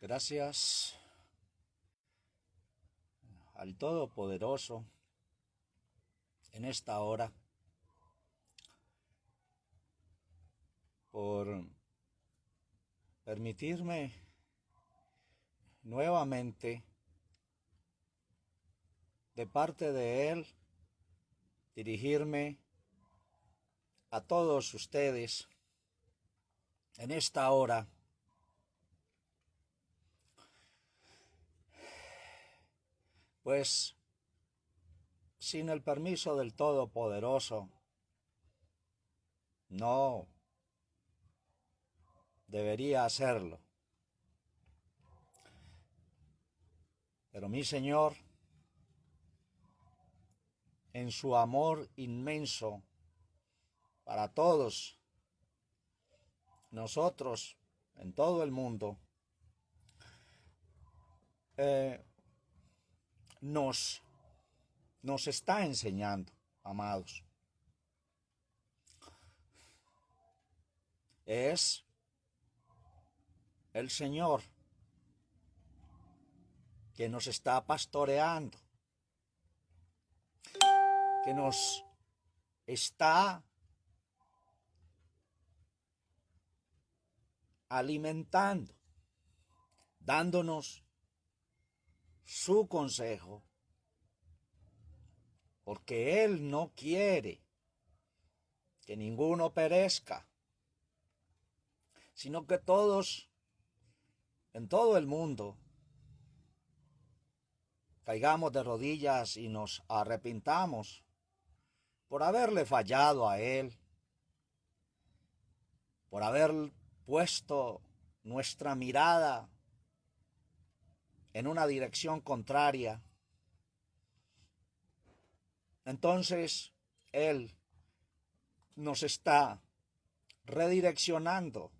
Gracias al Todopoderoso en esta hora por permitirme nuevamente de parte de Él dirigirme a todos ustedes en esta hora. Pues sin el permiso del Todopoderoso no debería hacerlo. Pero mi Señor, en su amor inmenso para todos nosotros en todo el mundo, nos está enseñando, amados. Es el Señor que nos está pastoreando, que nos está alimentando, dándonos su consejo, porque Él no quiere que ninguno perezca, sino que todos en todo el mundo caigamos de rodillas y nos arrepintamos por haberle fallado a Él, por haber puesto nuestra mirada en una dirección contraria. Entonces, Él nos está redireccionando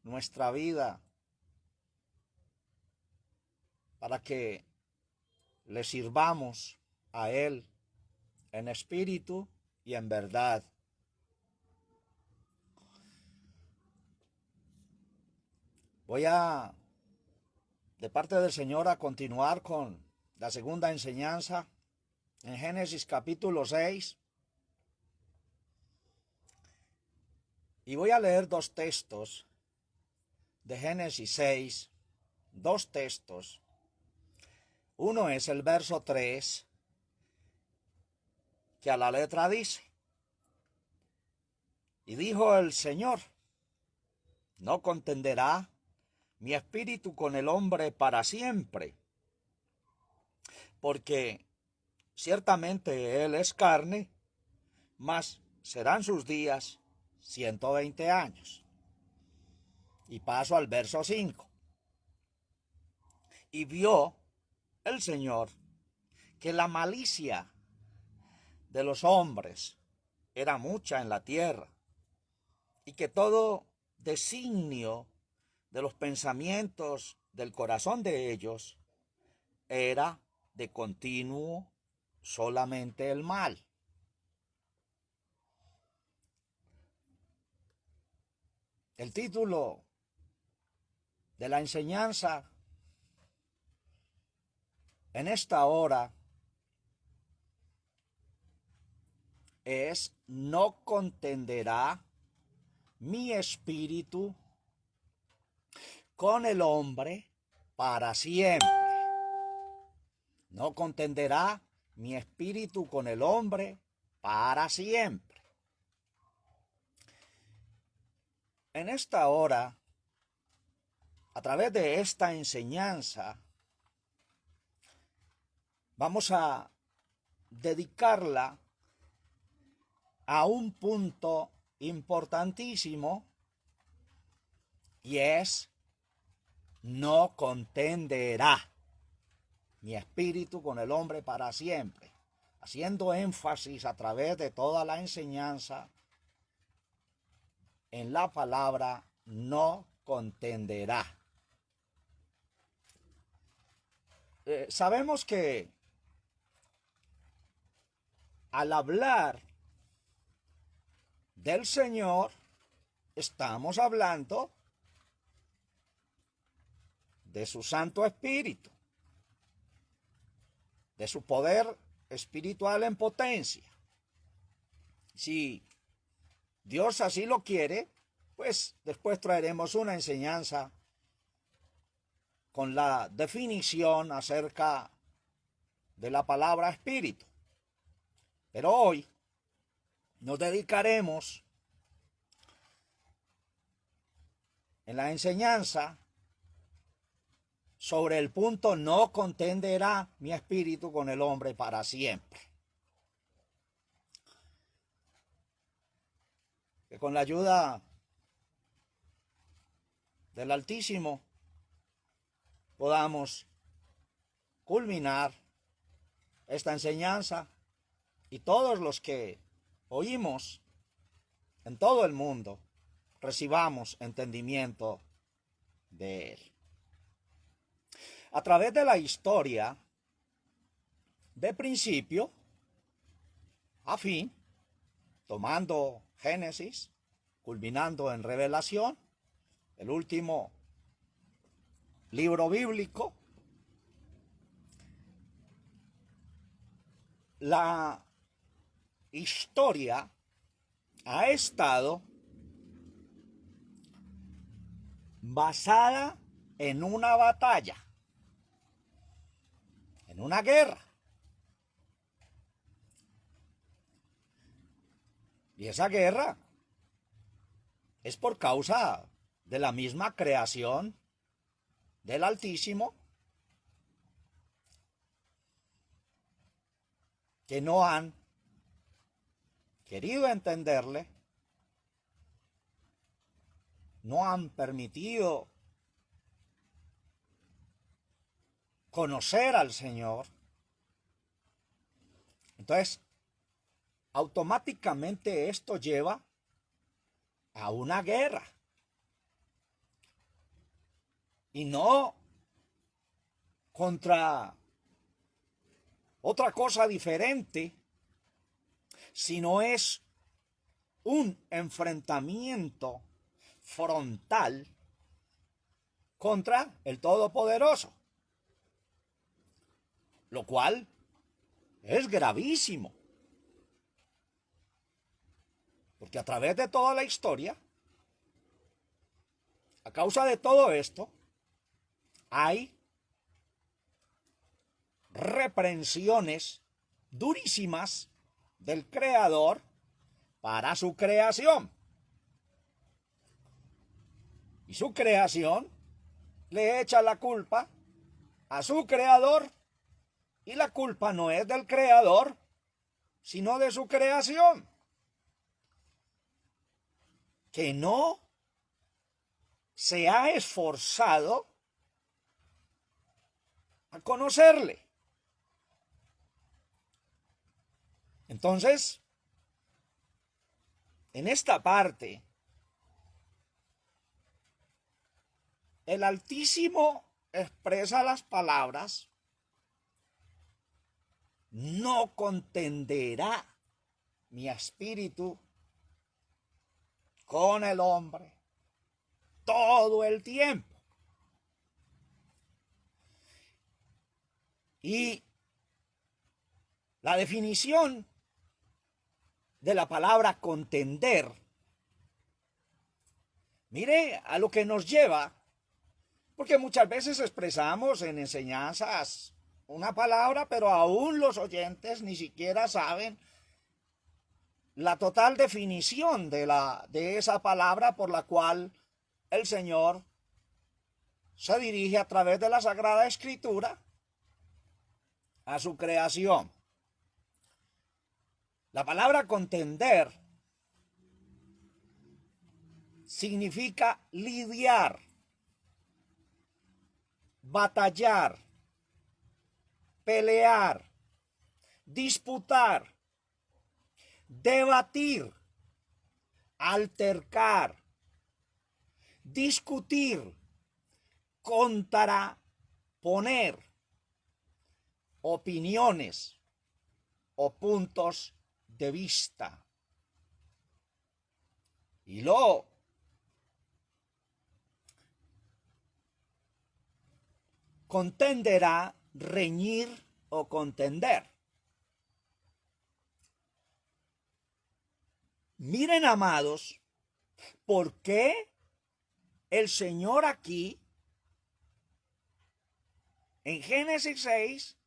nuestra vida para que le sirvamos a Él en espíritu y en verdad. Voy de parte del Señor, a continuar con la segunda enseñanza en Génesis capítulo 6. Y voy a leer dos textos de Génesis 6, dos textos. Uno es el verso 3, que a la letra dice: y dijo el Señor, no contenderá mi espíritu con el hombre para siempre, porque ciertamente él es carne, mas serán sus días 120 años. Y paso al verso 5. Y vio el Señor que la malicia de los hombres era mucha en la tierra, y que todo designio de los pensamientos del corazón de ellos era de continuo solamente el mal. El título de la enseñanza en esta hora es: no contenderá mi espíritu con el hombre para siempre. No contenderá mi espíritu con el hombre para siempre. En esta hora, a través de esta enseñanza, vamos a dedicarla a un punto importantísimo, y es: no contenderá mi espíritu con el hombre para siempre, haciendo énfasis a través de toda la enseñanza en la palabra no contenderá. Sabemos que al hablar del Señor estamos hablando de su Santo Espíritu, de su poder espiritual en potencia. Si Dios así lo quiere, pues después traeremos una enseñanza con la definición acerca de la palabra espíritu. Pero hoy nos dedicaremos en la enseñanza sobre el punto: no contenderá mi espíritu con el hombre para siempre. Que con la ayuda del Altísimo podamos culminar esta enseñanza y todos los que oímos en todo el mundo recibamos entendimiento de él. A través de la historia, de principio a fin, tomando Génesis, culminando en Revelación, el último libro bíblico, la historia ha estado basada en una batalla, en una guerra. Y esa guerra es por causa de la misma creación del Altísimo, que no han querido entenderle, no han permitido conocer al Señor. Entonces, automáticamente esto lleva a una guerra. Y no contra otra cosa diferente, sino es un enfrentamiento frontal contra el Todopoderoso, lo cual es gravísimo, porque a través de toda la historia, a causa de todo esto, hay reprensiones durísimas del Creador para su creación. Y su creación le echa la culpa a su Creador, y la culpa no es del Creador, sino de su creación, que no se ha esforzado a conocerle. Entonces, en esta parte, el Altísimo expresa las palabras: no contenderá mi espíritu con el hombre todo el tiempo. Y la definición de la palabra contender, mire a lo que nos lleva, porque muchas veces expresamos en enseñanzas una palabra, pero aún los oyentes ni siquiera saben la total definición de esa palabra por la cual el Señor se dirige a través de la Sagrada Escritura a su creación. La palabra contender significa lidiar, batallar, pelear, disputar, debatir, altercar, discutir, contraponer opiniones o puntos de vista. Y lo contenderá, reñir o contender. Miren, amados, ¿por qué el Señor aquí, en Génesis 6,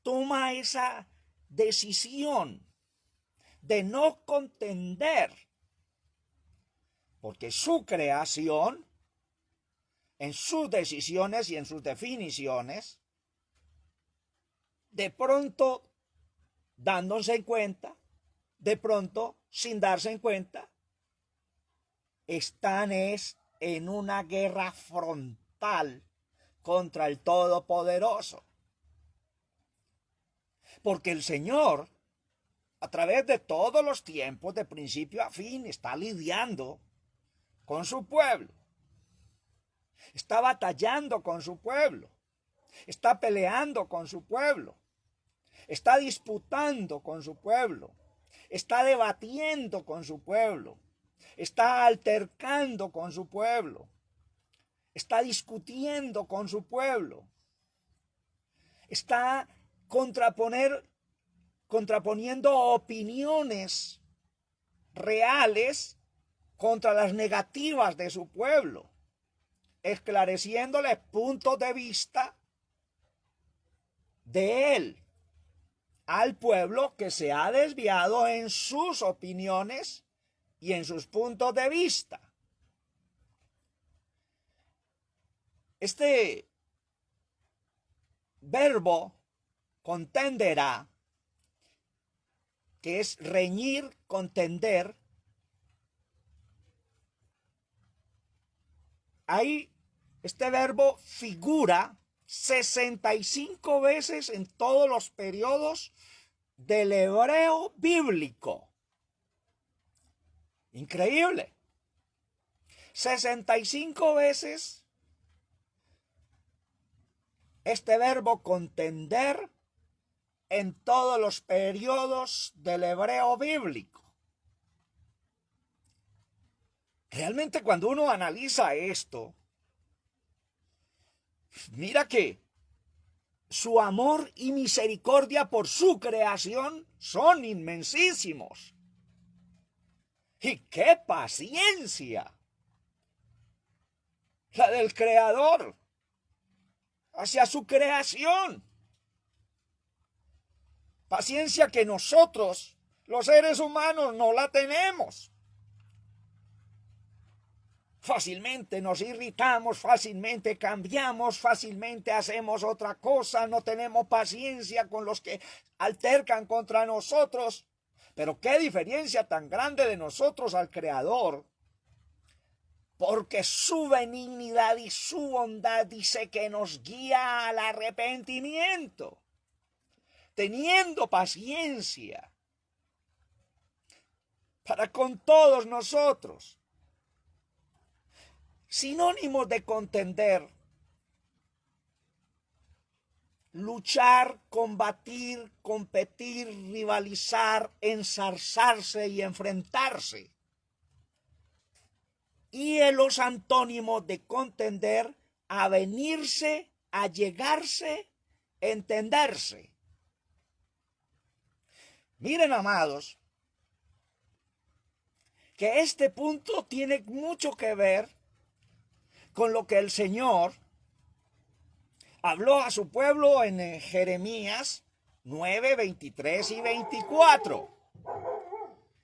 toma esa decisión de no contender? Porque su creación, en sus decisiones y en sus definiciones, de pronto dándose en cuenta, de pronto sin darse en cuenta, están en una guerra frontal contra el Todopoderoso. Porque el Señor, a través de todos los tiempos, de principio a fin, está lidiando con su pueblo. Está batallando con su pueblo. Está peleando con su pueblo. Está disputando con su pueblo. Está debatiendo con su pueblo. Está altercando con su pueblo. Está discutiendo con su pueblo. Está contraponiendo opiniones reales contra las negativas de su pueblo, esclareciéndoles puntos de vista de él al pueblo que se ha desviado en sus opiniones y en sus puntos de vista. Este verbo contenderá, que es reñir, contender, ahí este verbo figura 65 veces en todos los periodos del hebreo bíblico. Increíble. 65 veces este verbo contender en todos los periodos del hebreo bíblico. Realmente cuando uno analiza esto, mira que su amor y misericordia por su creación son inmensísimos. ¡Y qué paciencia! La del Creador hacia su creación. Paciencia que nosotros, los seres humanos, no la tenemos. Fácilmente nos irritamos, fácilmente cambiamos, fácilmente hacemos otra cosa, no tenemos paciencia con los que altercan contra nosotros. Pero qué diferencia tan grande de nosotros al Creador, porque su benignidad y su bondad dice que nos guía al arrepentimiento, teniendo paciencia para con todos nosotros. Sinónimos de contender: luchar, combatir, competir, rivalizar, ensarzarse y enfrentarse. Y en los antónimos de contender: avenirse, allegarse, entenderse. Miren, amados, que este punto tiene mucho que ver con lo que el Señor habló a su pueblo en Jeremías 9, 23 y 24.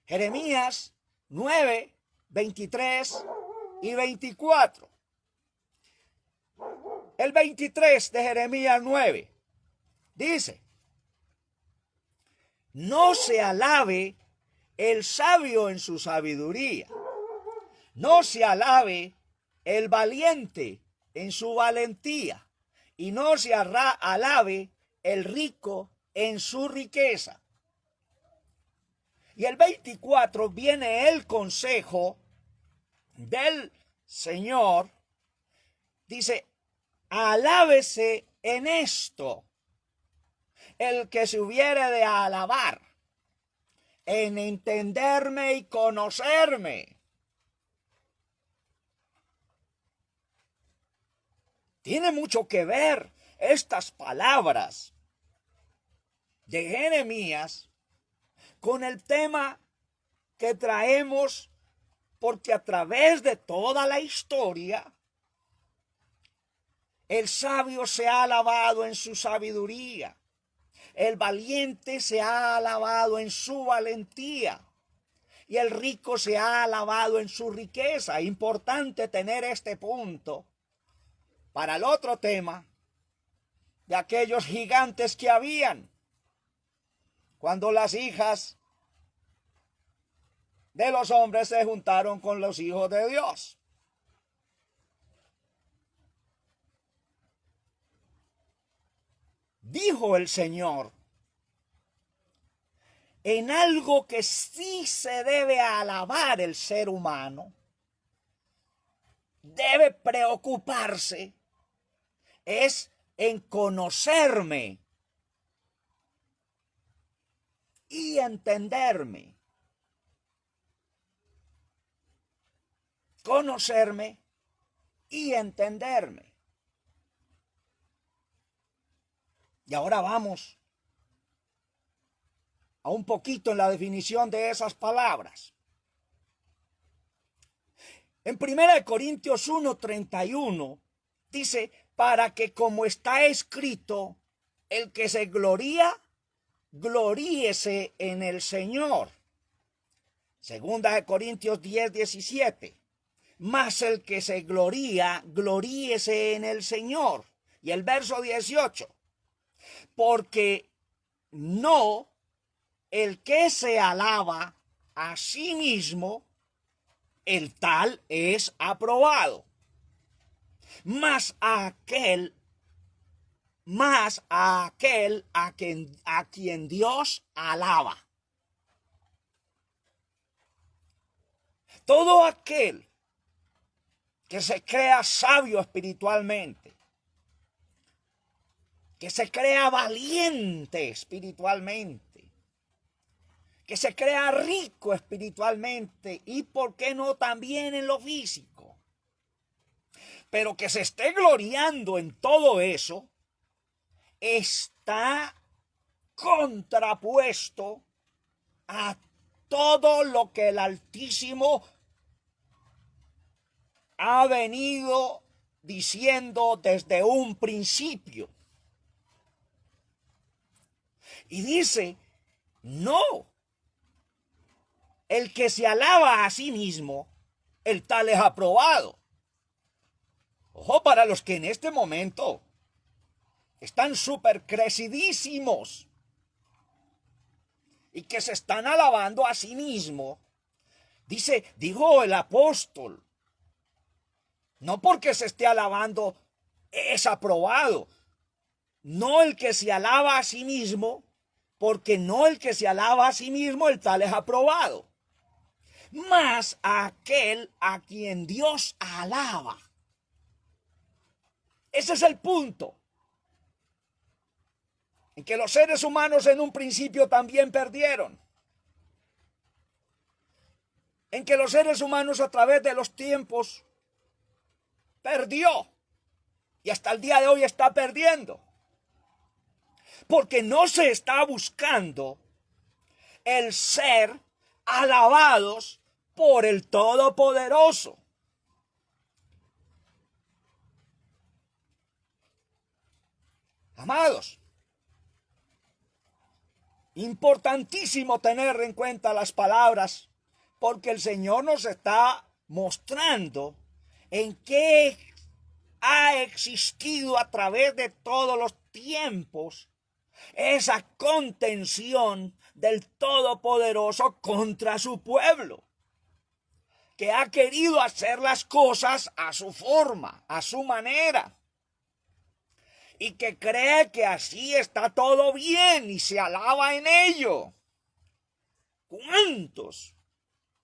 Jeremías 9, 23 y 24. El 23 de Jeremías 9 dice: no se alabe el sabio en su sabiduría, no se alabe el valiente en su valentía, y no se alabe el rico en su riqueza. Y el 24 viene el consejo del Señor. Dice: alábese en esto el que se hubiere de alabar, en entenderme y conocerme. Tiene mucho que ver estas palabras de Jeremías con el tema que traemos, porque a través de toda la historia, el sabio se ha alabado en su sabiduría, el valiente se ha alabado en su valentía y el rico se ha alabado en su riqueza. Importante tener este punto para el otro tema de aquellos gigantes que habían cuando las hijas de los hombres se juntaron con los hijos de Dios. Dijo el Señor, en algo que sí se debe alabar el ser humano, debe preocuparse, es en conocerme y entenderme. Conocerme y entenderme. Y ahora vamos a un poquito en la definición de esas palabras. En 1 Corintios 1:31 dice, para que como está escrito, el que se gloría, gloríese en el Señor. 2 Corintios 10:17, mas el que se gloría, gloríese en el Señor. Y el verso 18, porque no el que se alaba a sí mismo, el tal es aprobado, mas a aquel a quien Dios alaba. Todo aquel que se crea sabio espiritualmente, que se crea valiente espiritualmente, que se crea rico espiritualmente y, ¿por qué no, también en lo físico? Pero que se esté gloriando en todo eso, está contrapuesto a todo lo que el Altísimo ha venido diciendo desde un principio. Y dice, no, el que se alaba a sí mismo, el tal es aprobado. Ojo, para los que en este momento están súper crecidísimos y que se están alabando a sí mismo, dijo el apóstol, no porque se esté alabando es aprobado, no el que se alaba a sí mismo, porque no el que se alaba a sí mismo, el tal es aprobado, mas aquel a quien Dios alaba. Ese es el punto, en que los seres humanos en un principio también perdieron, en que los seres humanos a través de los tiempos perdió y hasta el día de hoy está perdiendo, porque no se está buscando el ser alabados por el Todopoderoso. Amados, importantísimo tener en cuenta las palabras, porque el Señor nos está mostrando en qué ha existido a través de todos los tiempos esa contención del Todopoderoso contra su pueblo, que ha querido hacer las cosas a su forma, a su manera, y que cree que así está todo bien y se alaba en ello. ¿Cuántos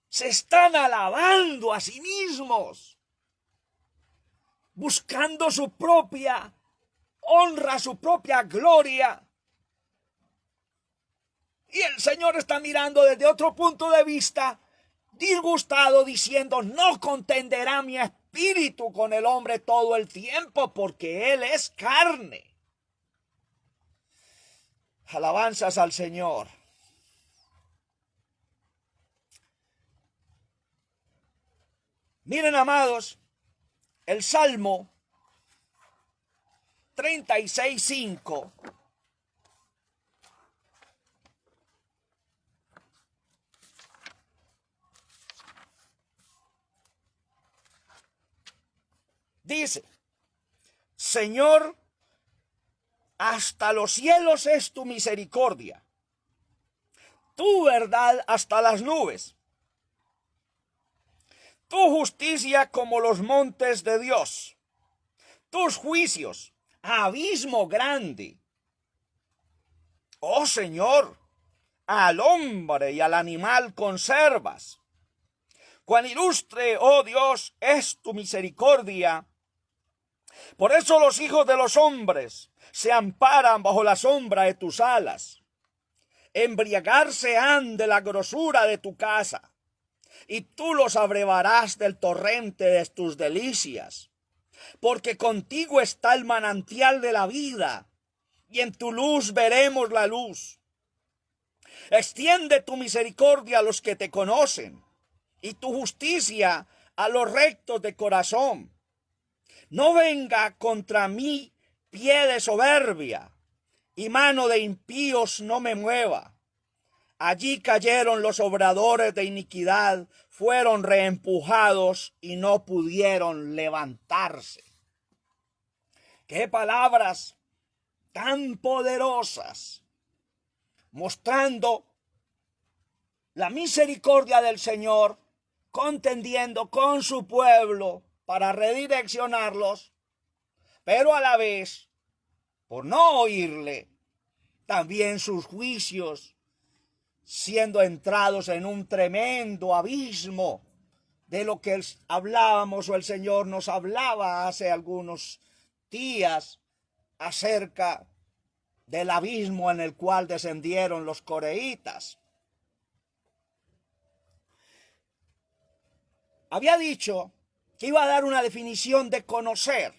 se están alabando a sí mismos, buscando su propia honra, su propia gloria? Y el Señor está mirando desde otro punto de vista, disgustado, diciendo, no contenderá mi espíritu con el hombre todo el tiempo, porque Él es carne. Alabanzas al Señor. Miren, amados, el Salmo 36:5 dice: Señor, hasta los cielos es tu misericordia, tu verdad hasta las nubes, tu justicia como los montes de Dios, tus juicios, abismo grande. Oh Señor, al hombre y al animal conservas. Cuán ilustre, oh Dios, es tu misericordia. Por eso los hijos de los hombres se amparan bajo la sombra de tus alas. Embriagarse han de la grosura de tu casa, y tú los abrevarás del torrente de tus delicias. Porque contigo está el manantial de la vida, y en tu luz veremos la luz. Extiende tu misericordia a los que te conocen, y tu justicia a los rectos de corazón. No venga contra mí pie de soberbia, y mano de impíos no me mueva. Allí cayeron los obradores de iniquidad, fueron reempujados y no pudieron levantarse. ¡Qué palabras tan poderosas! Mostrando la misericordia del Señor, contendiendo con su pueblo para redireccionarlos, pero a la vez, por no oírle, también sus juicios siendo entrados en un tremendo abismo de lo que hablábamos o el Señor nos hablaba hace algunos días acerca del abismo en el cual descendieron los coreitas. Había dicho que iba a dar una definición de conocer,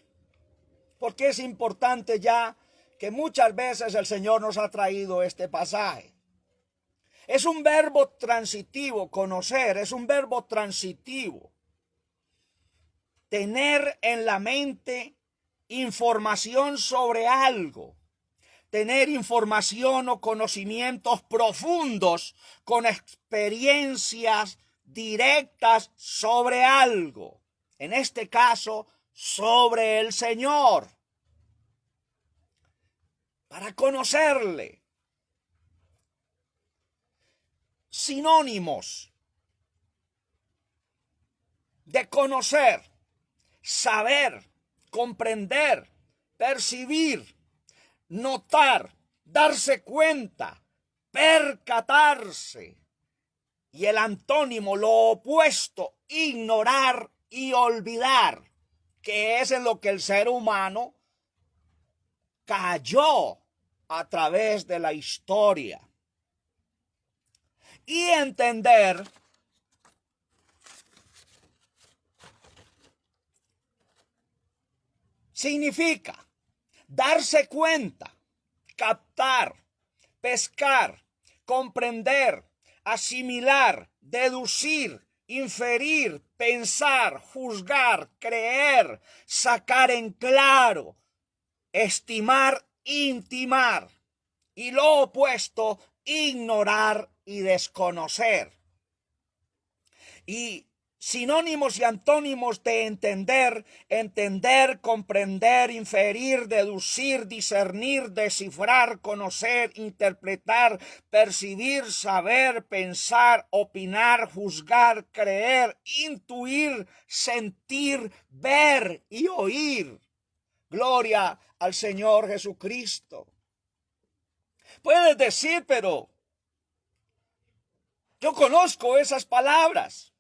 porque es importante ya que muchas veces el Señor nos ha traído este pasaje. Es un verbo transitivo, conocer, es un verbo transitivo. Tener en la mente información sobre algo. Tener información o conocimientos profundos con experiencias directas sobre algo. En este caso, sobre el Señor. Para conocerle. Sinónimos de conocer: saber, comprender, percibir, notar, darse cuenta, percatarse. Y el antónimo, lo opuesto, ignorar y olvidar, que es en lo que el ser humano cayó a través de la historia. Y entender significa darse cuenta, captar, pescar, comprender, asimilar, deducir, inferir, pensar, juzgar, creer, sacar en claro, estimar, intimar. Y lo opuesto, ignorar y desconocer. Y sinónimos y antónimos de entender: entender, comprender, inferir, deducir, discernir, descifrar, conocer, interpretar, percibir, saber, pensar, opinar, juzgar, creer, intuir, sentir, ver y oír. Gloria al Señor Jesucristo. Puedes decir, pero yo conozco esas palabras.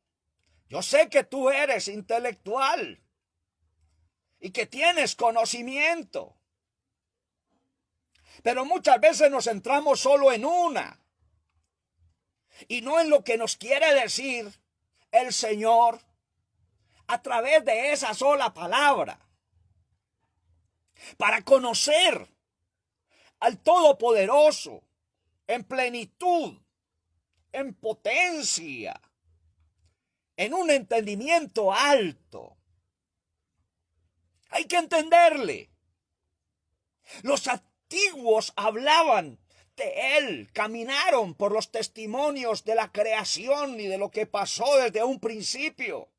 Yo sé que tú eres intelectual y que tienes conocimiento. Pero muchas veces nos centramos solo en una y no en lo que nos quiere decir el Señor a través de esa sola palabra, para conocer al Todopoderoso en plenitud, en potencia, en un entendimiento alto. Hay que entenderle. Los antiguos hablaban de él, caminaron por los testimonios de la creación y de lo que pasó desde un principio,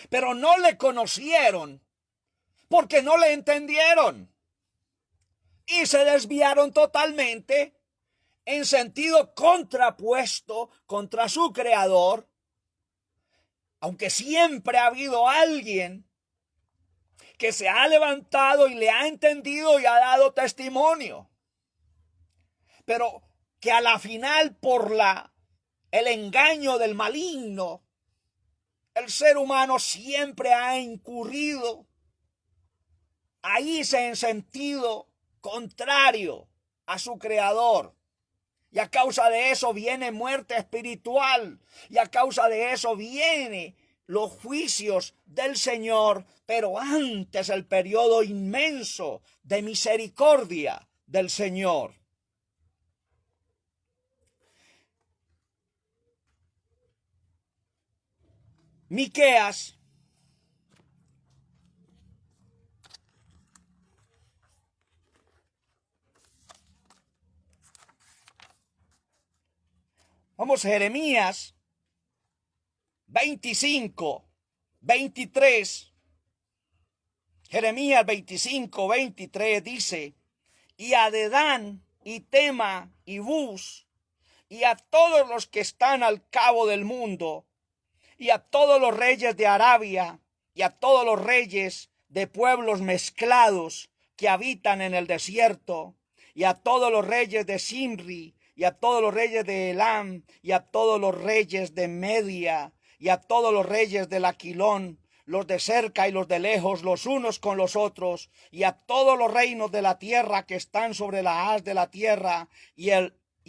pero no le conocieron porque no le entendieron y se desviaron totalmente en sentido contrapuesto contra su creador, aunque siempre ha habido alguien que se ha levantado y le ha entendido y ha dado testimonio, pero que a la final por el engaño del maligno, el ser humano siempre ha incurrido ahí en sentido contrario a su creador. Y a causa de eso viene muerte espiritual. Y a causa de eso viene los juicios del Señor. Pero antes el periodo inmenso de misericordia del Señor. Miqueas Vamos, Jeremías 25, 23. Jeremías 25, 23 dice: y a Dedán, y Tema, y Bus, y a todos los que están al cabo del mundo, y a todos los reyes de Arabia, y a todos los reyes de pueblos mezclados que habitan en el desierto, y a todos los reyes de Simri, y a todos los reyes de Elam, y a todos los reyes de Media, y a todos los reyes del Aquilón, los de cerca y los de lejos, los unos con los otros, y a todos los reinos de la tierra que están sobre la haz de la tierra, y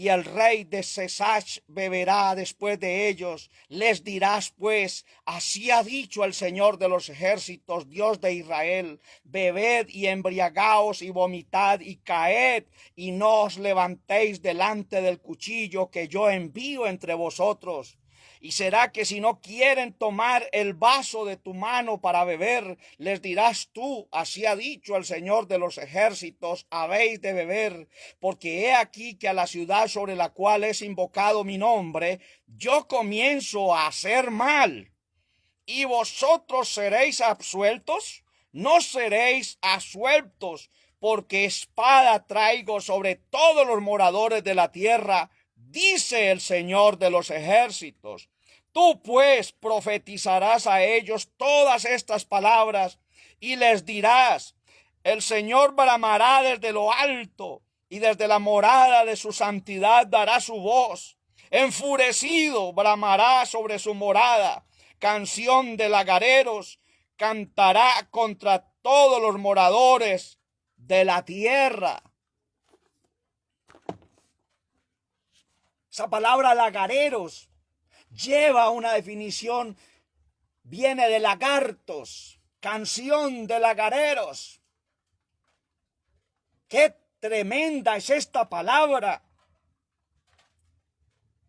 el rey de Sesach beberá después de ellos. Les dirás pues: así ha dicho el Señor de los ejércitos, Dios de Israel: bebed y embriagaos y vomitad y caed, y no os levantéis delante del cuchillo que yo envío entre vosotros. Y será que si no quieren tomar el vaso de tu mano para beber, les dirás tú: así ha dicho el Señor de los ejércitos, habéis de beber, porque he aquí que a la ciudad sobre la cual es invocado mi nombre, yo comienzo a hacer mal. ¿Y vosotros seréis absueltos? No seréis absueltos, porque espada traigo sobre todos los moradores de la tierra, dice el Señor de los ejércitos. Tú pues profetizarás a ellos todas estas palabras y les dirás: el Señor bramará desde lo alto, y desde la morada de su santidad dará su voz. Enfurecido bramará sobre su morada. Canción de lagareros cantará contra todos los moradores de la tierra. Esa palabra lagareros lleva una definición, viene de lagartos, canción de lagareros. ¡Qué tremenda es esta palabra!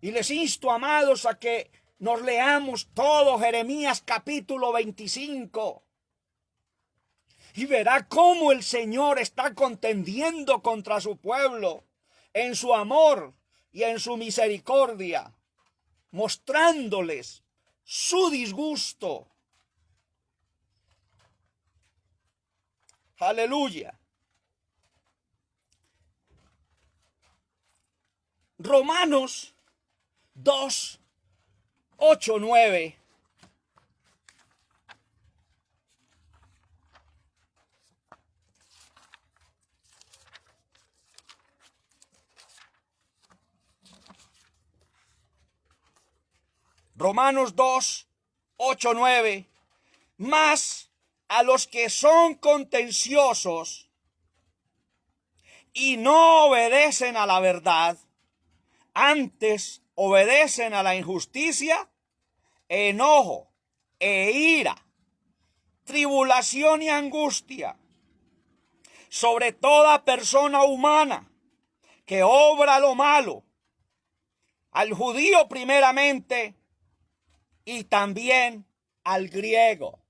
Y les insto, amados, a que nos leamos todo Jeremías capítulo 25. Y verá cómo el Señor está contendiendo contra su pueblo en su amor y en su misericordia, mostrándoles su disgusto. Aleluya. Romanos 2, 8, 9. Romanos 2, 8, 9. Mas a los que son contenciosos y no obedecen a la verdad, antes obedecen a la injusticia, enojo, e ira, tribulación y angustia sobre toda persona humana que obra lo malo, al judío primeramente y también al griego.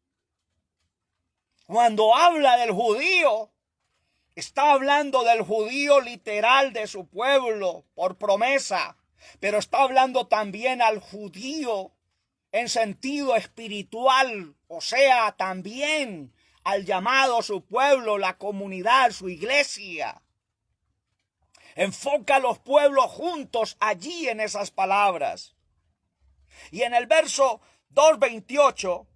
Cuando habla del judío, está hablando del judío literal de su pueblo por promesa, pero está hablando también al judío en sentido espiritual, o sea, también al llamado su pueblo, la comunidad, su iglesia. Enfoca a los pueblos juntos allí en esas palabras. Y en el verso 2:28,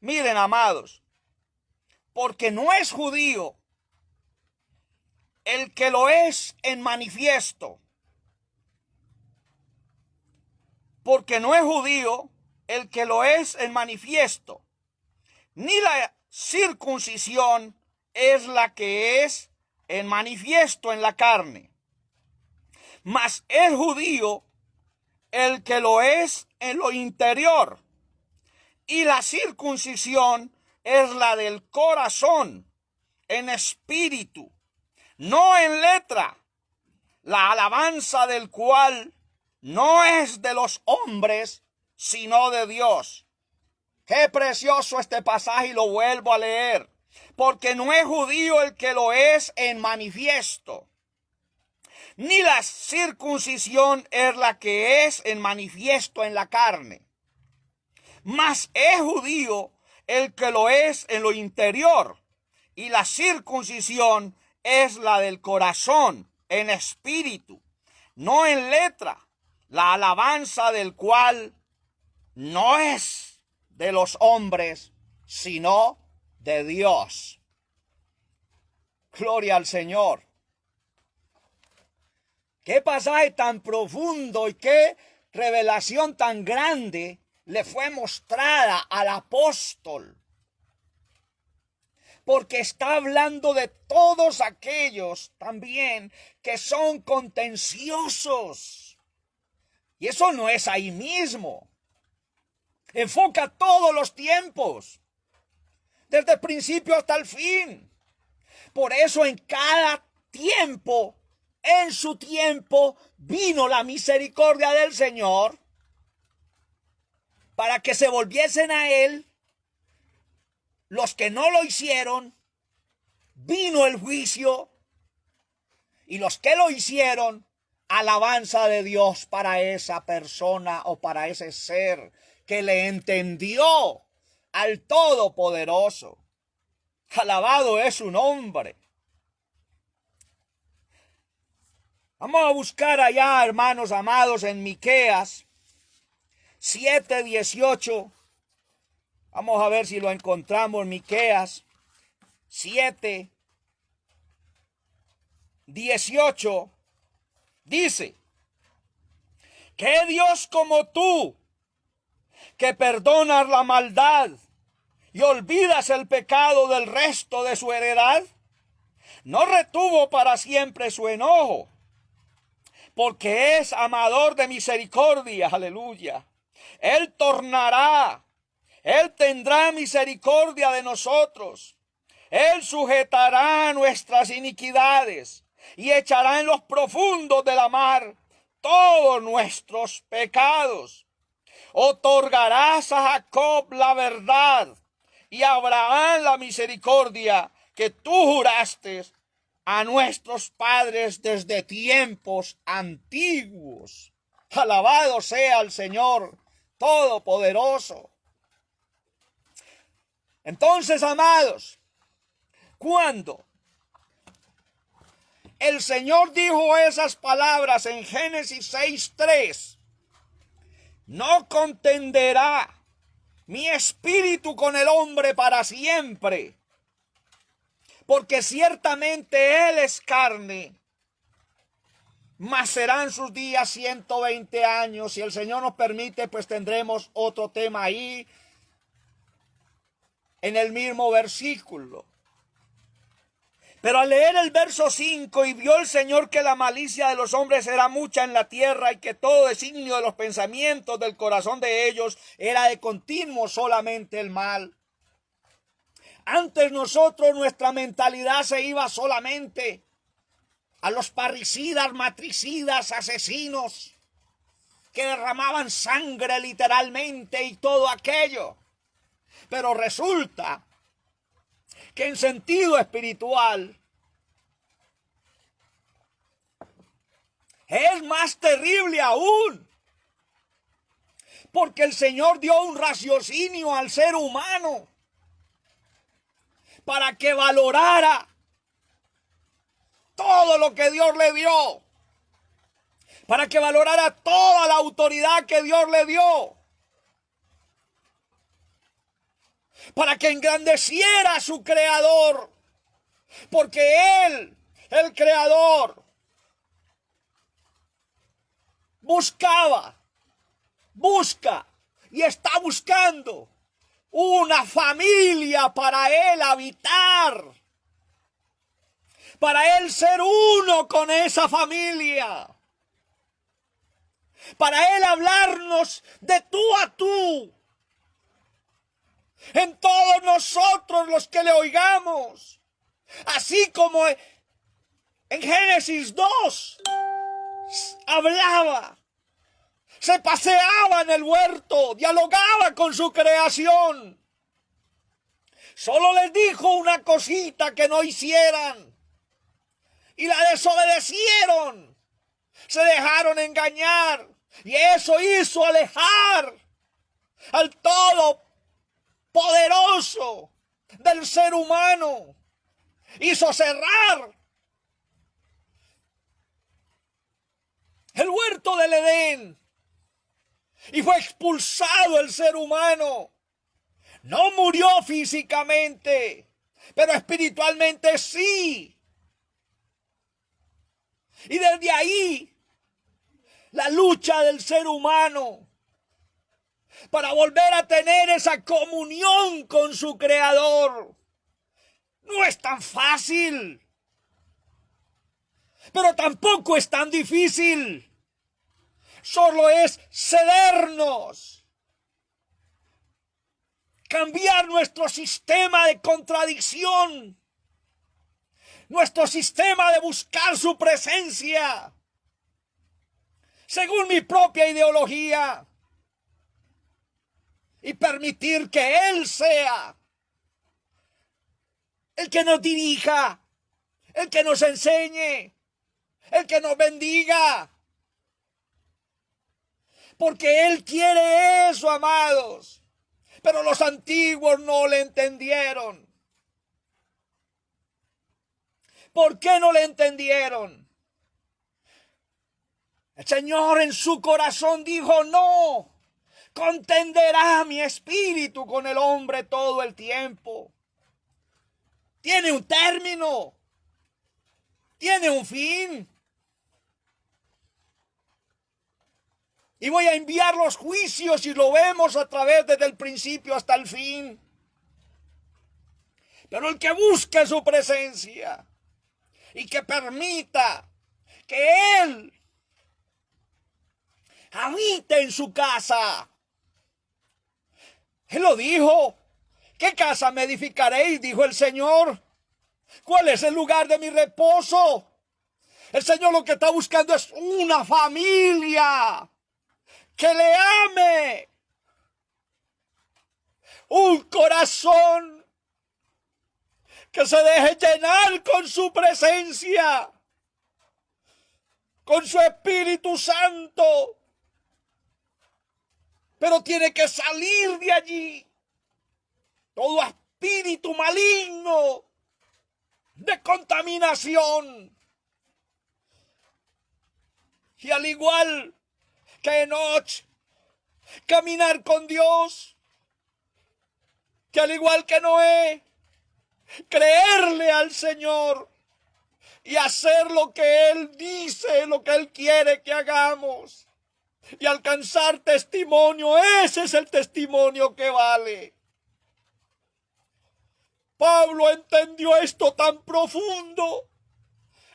miren, amados, porque no es judío el que lo es en manifiesto. Porque no es judío el que lo es en manifiesto, ni la circuncisión es la que es en manifiesto en la carne, mas es judío el que lo es en lo interior, y la circuncisión es la del corazón, en espíritu, no en letra, la alabanza del cual no es de los hombres, sino de Dios. Qué precioso este pasaje, y lo vuelvo a leer. Porque no es judío el que lo es en manifiesto, ni la circuncisión es la que es en manifiesto en la carne, mas es judío el que lo es en lo interior, y la circuncisión es la del corazón, en espíritu, no en letra, la alabanza del cual no es de los hombres, sino de Dios. Gloria al Señor. Qué pasaje tan profundo y qué revelación tan grande le fue mostrada al apóstol. Porque está hablando de todos aquellos también que son contenciosos. Y eso no es ahí mismo. Enfoca todos los tiempos, desde el principio hasta el fin. Por eso en cada tiempo, en su tiempo, vino la misericordia del Señor para que se volviesen a Él. Los que no lo hicieron, vino el juicio, y los que lo hicieron, alabanza de Dios para esa persona o para ese ser que le entendió al Todopoderoso. Alabado es su nombre. Vamos a buscar allá, hermanos amados, en Miqueas 7:18. Vamos a ver si lo encontramos. Miqueas 7:18 dice: ¿qué Dios como tú, que perdonas la maldad y olvidas el pecado del resto de su heredad? No retuvo para siempre su enojo, porque es amador de misericordia. Aleluya. Él tornará. Él tendrá misericordia de nosotros. Él sujetará nuestras iniquidades y echará en los profundos de la mar todos nuestros pecados. Otorgarás a Jacob la verdad y a Abraham la misericordia que tú juraste a nuestros padres desde tiempos antiguos. Alabado sea el Señor Todopoderoso. Entonces, amados, cuando el Señor dijo esas palabras en Génesis 6:3, no contenderá mi espíritu con el hombre para siempre, porque ciertamente él es carne, mas serán sus días 120 años. Si el Señor nos permite, pues tendremos otro tema ahí en el mismo versículo. Pero al leer el verso 5, y vio el Señor que la malicia de los hombres era mucha en la tierra, y que todo designio de los pensamientos del corazón de ellos era de continuo solamente el mal. Antes nosotros, nuestra mentalidad se iba solamente a los parricidas, matricidas, asesinos, que derramaban sangre literalmente y todo aquello. Pero resulta que en sentido espiritual es más terrible aún, porque el Señor dio un raciocinio al ser humano para que valorara todo lo que Dios le dio, para que valorara toda la autoridad que Dios le dio, para que engrandeciera a su Creador, porque Él, el Creador, busca y está buscando una familia para Él habitar, para Él ser uno con esa familia, para Él hablarnos de tú a tú, en todos nosotros los que le oigamos, así como en Génesis 2 hablaba, se paseaba en el huerto, dialogaba con su creación. Solo les dijo una cosita que no hicieran y la desobedecieron, se dejaron engañar, y eso hizo alejar al Todopoderoso del ser humano, hizo cerrar el huerto del Edén y fue expulsado el ser humano. No murió físicamente, pero espiritualmente sí. Y desde ahí, la lucha del ser humano para volver a tener esa comunión con su Creador no es tan fácil, pero tampoco es tan difícil. Solo es cedernos, cambiar nuestro sistema de contradicción, nuestro sistema de buscar su presencia según mi propia ideología, y permitir que Él sea el que nos dirija, el que nos enseñe, el que nos bendiga. Porque Él quiere eso, amados. Pero los antiguos no le entendieron. ¿Por qué no le entendieron? El Señor en su corazón dijo: no, contenderá mi espíritu con el hombre todo el tiempo. Tiene un término, tiene un fin. Y voy a enviar los juicios, y lo vemos a través desde el principio hasta el fin. Pero el que busque su presencia y que permita que Él habite en su casa. Él lo dijo: ¿qué casa me edificaréis?, dijo el Señor. ¿Cuál es el lugar de mi reposo? El Señor lo que está buscando es una familia que le ame, un corazón que se deje llenar con su presencia, con su Espíritu Santo. Pero tiene que salir de allí todo espíritu maligno de contaminación. Y al igual que Enoch, caminar con Dios, que al igual que Noé, creerle al Señor y hacer lo que Él dice, lo que Él quiere que hagamos, y alcanzar testimonio. Ese es el testimonio que vale. Pablo entendió esto tan profundo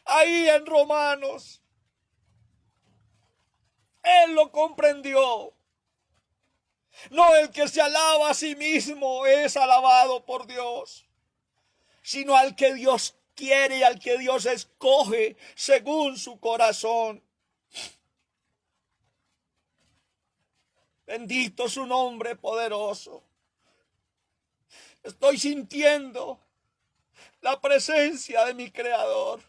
ahí en Romanos. Él lo comprendió. No el que se alaba a sí mismo es alabado por Dios, sino al que Dios quiere y al que Dios escoge según su corazón. Bendito su nombre poderoso. Estoy sintiendo la presencia de mi Creador.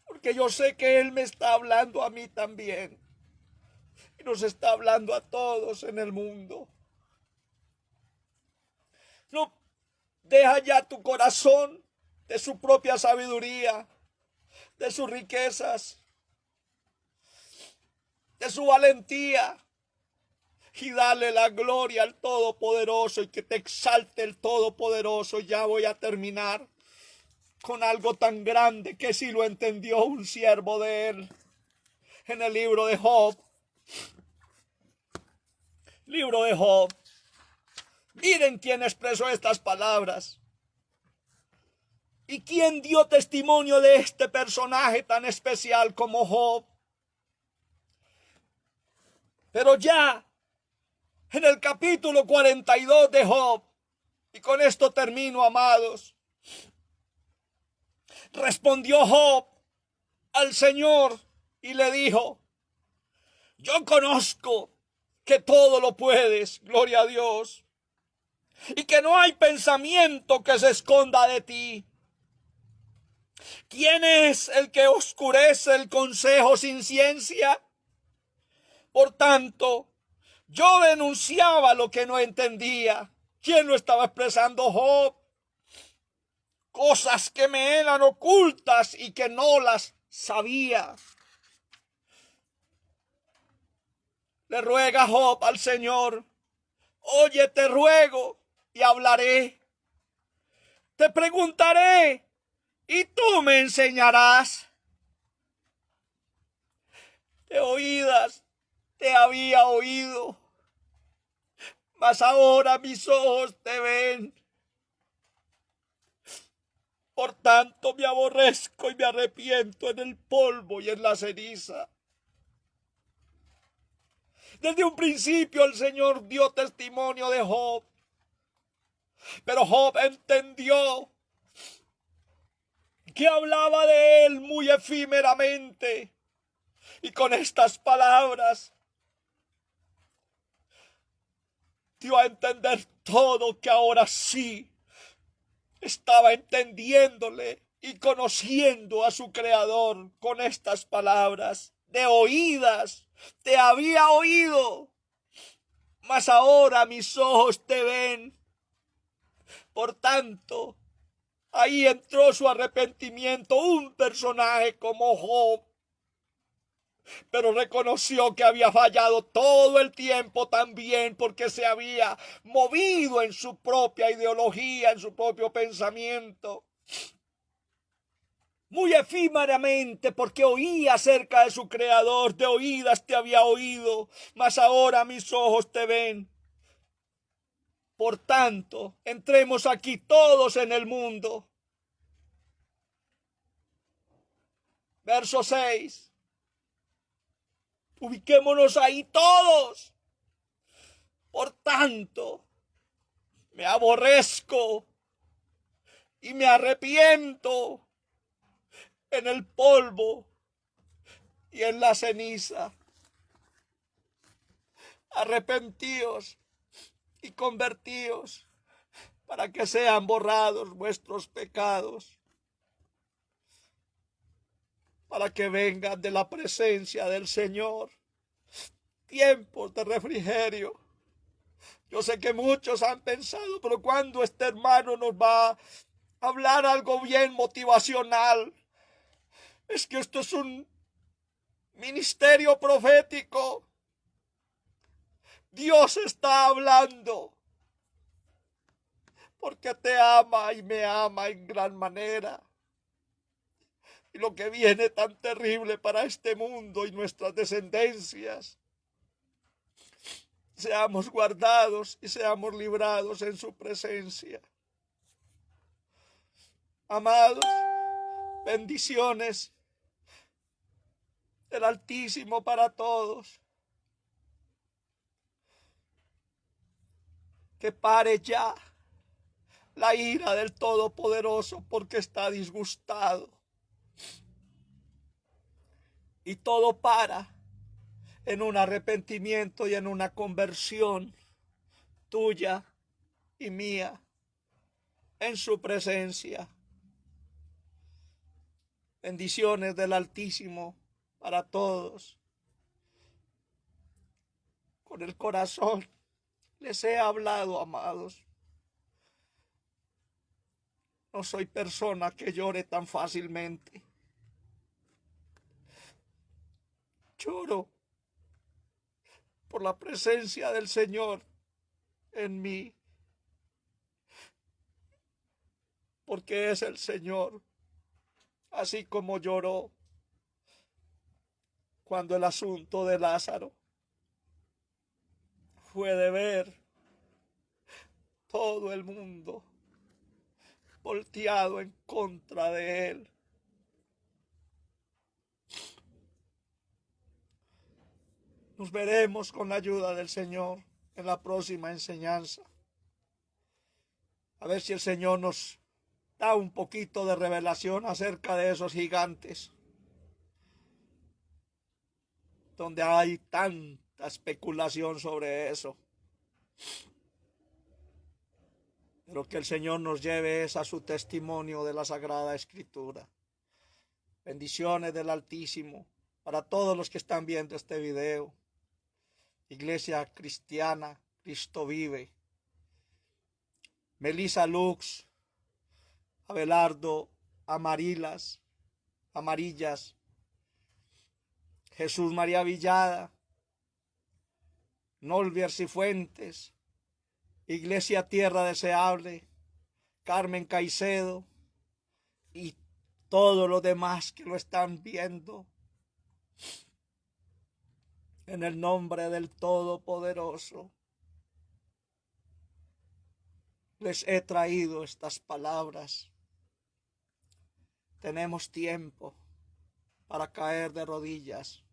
Porque yo sé que Él me está hablando a mí también. Y nos está hablando a todos en el mundo. No deja ya tu corazón de su propia sabiduría, de sus riquezas, de su valentía, y dale la gloria al Todopoderoso y que te exalte el Todopoderoso. Ya voy a terminar con algo tan grande que sí lo entendió un siervo de él en el libro de Job. Libro de Job. Miren quién expresó estas palabras y quién dio testimonio de este personaje tan especial como Job. Pero ya en el capítulo 42 de Job, y con esto termino, amados, respondió Job al Señor y le dijo: yo conozco que todo lo puedes, gloria a Dios, y que no hay pensamiento que se esconda de ti. ¿Quién es el que oscurece el consejo sin ciencia? Por tanto, yo denunciaba lo que no entendía. ¿Quién lo estaba expresando? Job. Cosas que me eran ocultas y que no las sabía. Le ruega Job al Señor: oye, te ruego y hablaré. Te preguntaré y tú me enseñarás. De oídas te había oído, mas ahora mis ojos te ven. Por tanto me aborrezco y me arrepiento en el polvo y en la ceniza. Desde un principio el Señor dio testimonio de Job, pero Job entendió que hablaba de él muy efímeramente, y con estas palabras dio a entender todo, que ahora sí estaba entendiéndole y conociendo a su Creador con estas palabras. De oídas te había oído, mas ahora mis ojos te ven. Por tanto, ahí entró su arrepentimiento, un personaje como Job, pero reconoció que había fallado todo el tiempo también, porque se había movido en su propia ideología, en su propio pensamiento, muy efímeramente, porque oía acerca de su Creador. De oídas te había oído, mas ahora mis ojos te ven. Por tanto, entremos aquí todos en el mundo. Verso 6. Ubiquémonos ahí todos. Por tanto, me aborrezco y me arrepiento en el polvo y en la ceniza. Arrepentíos y convertíos para que sean borrados vuestros pecados, para que vengan de la presencia del Señor tiempos de refrigerio. Yo sé que muchos han pensado: pero ¿cuándo este hermano nos va a hablar algo bien motivacional? Es que esto es un ministerio profético. Dios está hablando porque te ama y me ama en gran manera. Y lo que viene tan terrible para este mundo y nuestras descendencias seamos guardados y seamos librados en su presencia. Amados, bendiciones del Altísimo para todos. Que pare ya la ira del Todopoderoso, porque está disgustado. Y todo para en un arrepentimiento y en una conversión tuya y mía en su presencia. Bendiciones del Altísimo para todos. Con el corazón les he hablado, amados. No soy persona que llore tan fácilmente. Lloro por la presencia del Señor en mí, porque es el Señor, así como lloró cuando el asunto de Lázaro fue de ver todo el mundo volteado en contra de él. Nos veremos con la ayuda del Señor en la próxima enseñanza. A ver si el Señor nos da un poquito de revelación acerca de esos gigantes, donde hay tanta especulación sobre eso. Pero que el Señor nos lleve a su testimonio de la Sagrada Escritura. Bendiciones del Altísimo para todos los que están viendo este video. Iglesia Cristiana, Cristo vive. Melissa Lux, Abelardo Amarillas, Jesús María Villada, Nolvier Cifuentes, Iglesia Tierra Deseable, Carmen Caicedo y todos los demás que lo están viendo. En el nombre del Todopoderoso, les he traído estas palabras. Tenemos tiempo para caer de rodillas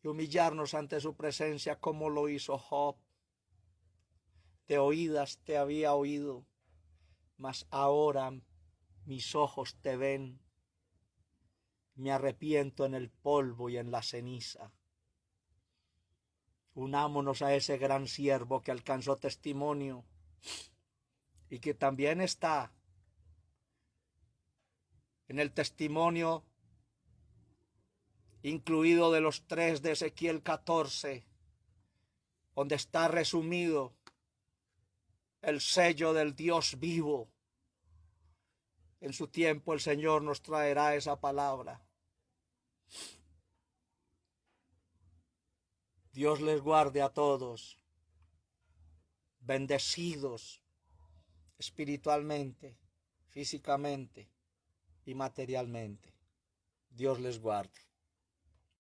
y humillarnos ante su presencia como lo hizo Job. De oídas te había oído, mas ahora mis ojos te ven. Me arrepiento en el polvo y en la ceniza. Unámonos a ese gran siervo que alcanzó testimonio y que también está en el testimonio incluido de los 3 de Ezequiel 14, donde está resumido el sello del Dios vivo. En su tiempo el Señor nos traerá esa palabra. Dios les guarde a todos, bendecidos espiritualmente, físicamente y materialmente. Dios les guarde.